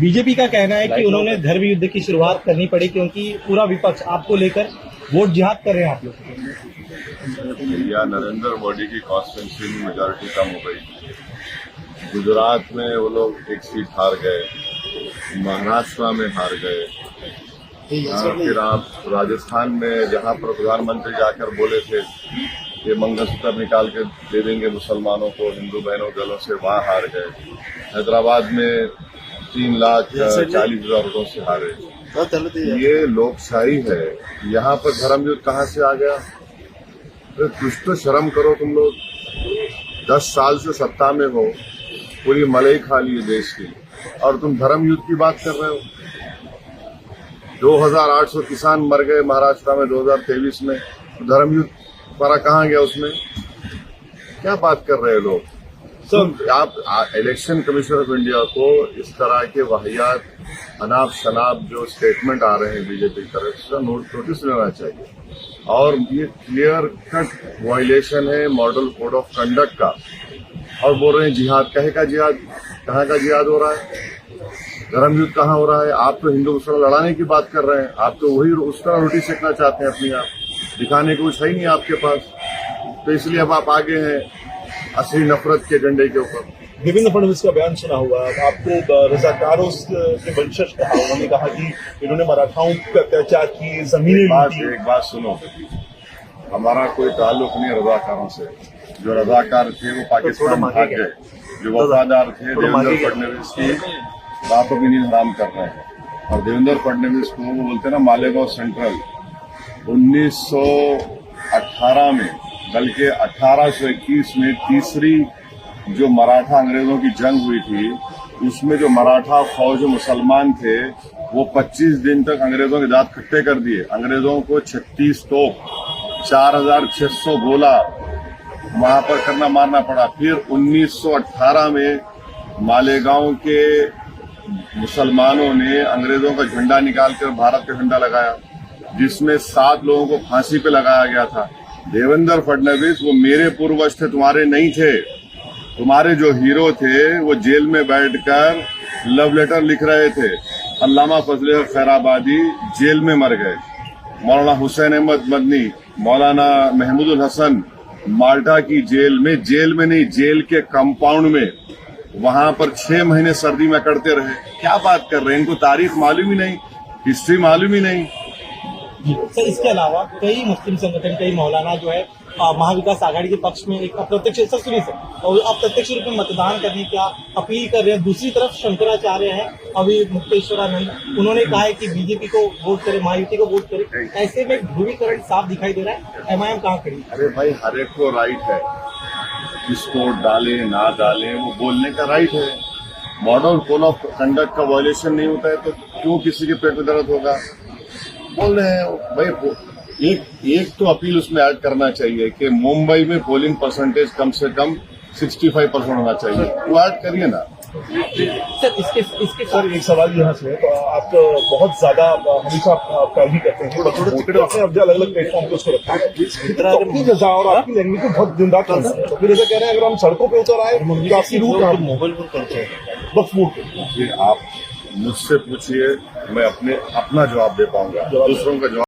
BJP का कहना है कि उन्होंने धर्म युद्ध की शुरुआत करनी पड़ी क्योंकि पूरा विपक्ष आपको लेकर वोट जिहाद कर रहे हैं आप लोग। या नरेंद्र मोदी की कॉन्स्टिट्यूंसी में मेजॉरिटी कम हो गई। गुजरात में वो लोग एक सीट हार गए, महाराष्ट्र में हार गए, फिर आप राजस्थान में जहां पर प्रधानमंत्री जाकर बोले थे कि मंगलसूत्र निकाल के दे देंगे मुसलमानों को, हिंदू बहनों दलों से, वहां हार गए। हैदराबाद में 3,40,000 वोटों से हारे। ये लोकशाही है, यहाँ पर धर्मयुद्ध कहाँ से आ गया? तो कुछ तो शर्म करो तुम लोग। 10 साल से सत्ता में हो, पूरी मलाई खा ली है देश की, और तुम धर्मयुद्ध की बात कर रहे हो। 2800 किसान मर गए महाराष्ट्र में 2023 में, धर्मयुद्ध पर कहाँ गया उसमें? क्या बात कर रहे हैं लोग? आप इलेक्शन कमीशन ऑफ इंडिया को इस तरह के वाहियात अनाप शनाप जो स्टेटमेंट आ रहे हैं बीजेपी की तरफ से नोटिस लेना चाहिए। और ये क्लियर कट वायलेशन है मॉडल कोड ऑफ कंडक्ट का। और बोल रहे हैं जिहाद। कहे का जिहाद? कहाँ का जिहाद हो रहा है? धर्मयुद्ध कहाँ हो रहा है? आप तो हिंदू मुसलमान लड़ाने की बात कर रहे हैं। आप तो वही उस तरह रोटी सेकना चाहते हैं अपनी, आप दिखाने को कुछ है ही नहीं आपके पास। तो इसलिए अब आप आगे हैं असली नफरत के एजेंडे के ऊपर। देवेंद्र फडणवीस का बयान सुना हुआ, आपको रजाकारों के वंशज कहा। उन्होंने कहा कि इन्होंने मराठाओं पर अत्याचार की, जमीनें लूटी। एक बात सुनो, हमारा कोई ताल्लुक नहीं रजाकारों से। जो रजाकार थे वो पाकिस्तान भाग गए, जो वफादार थे देवेंद्र फडणवीस की बात भी नहीं हराम कर रहे हैं। और देवेंद्र फडणवीस को वो बोलते हैं ना मालेगांव सेंट्रल, 1918 में बल्कि 1821 में तीसरी जो मराठा अंग्रेजों की जंग हुई थी, उसमें जो मराठा फौज मुसलमान थे वो 25 दिन तक अंग्रेजों के दांत खट्टे कर दिए। अंग्रेजों को 36 तोप, 4600 गोला वहां पर करना मारना पड़ा। फिर 1918 में मालेगांव के मुसलमानों ने अंग्रेजों का झंडा निकालकर भारत का झंडा लगाया, जिसमें 7 लोगों को फांसी पे लगाया गया था। देवेंद्र फडणवीस वो मेरे पूर्वज थे, तुम्हारे नहीं थे। तुम्हारे जो हीरो थे वो जेल में बैठकर लव लेटर लिख रहे थे। अल्लामा फजल खैराबादी जेल में मर गए, मौलाना हुसैन अहमद मदनी, मौलाना महमूदुल हसन माल्टा की जेल में नहीं, जेल के कंपाउंड में, वहां पर 6 महीने सर्दी में कटते रहे। क्या बात कर रहे हैं? इनको तारीख मालूम ही नहीं, हिस्ट्री मालूम ही नहीं। सर, इसके अलावा कई मुस्लिम संगठन, कई मौलाना जो है महाविकास आघाड़ी के पक्ष में एक अप्रत्यक्ष और अप्रत्यक्ष रूप में मतदान करने का अपील कर रहे हैं। दूसरी तरफ शंकराचार्य हैं, अभी मुक्तेश्वरानंद, उन्होंने कहा है कि बीजेपी को वोट करे, महायुति को वोट करे। ऐसे में ध्रुवीकरण साफ दिखाई दे रहा है। एमआईएम कहाँ खड़ी? अरे भाई, हर एक को राइट है, किसको डाले ना डाले वो बोलने का राइट है। मॉडल कोड ऑफ कंडक्ट का वायलेशन नहीं होता है तो क्यों किसी के पेट में दर्द होगा? बोल रहे हैं भाई। एक तो अपील उसमें ऐड करना चाहिए कि मुंबई में पोलिंग परसेंटेज कम से कम 65% होना चाहिए। वो ऐड करिए ना। सर, इसके सर एक सवाल यहाँ से है, तो आप बहुत ज्यादा हमेशा पहल भी करते हैं, अपने अलग अलग प्लेटफॉर्म पे उसको रखते हैं, तो अपनी जजा और आपकी लैंग्वेज को बहुत जिंदा करना है। तो फिर ऐसा कह रहे हैं अगर हम सड़कों पे उतर आए तो आपकी रूट आप मोबाइल पर करते हैं वक्त वोट पे। आप मुझसे पूछिए, मैं अपना जवाब दे पाऊंगा, दूसरों का जवाब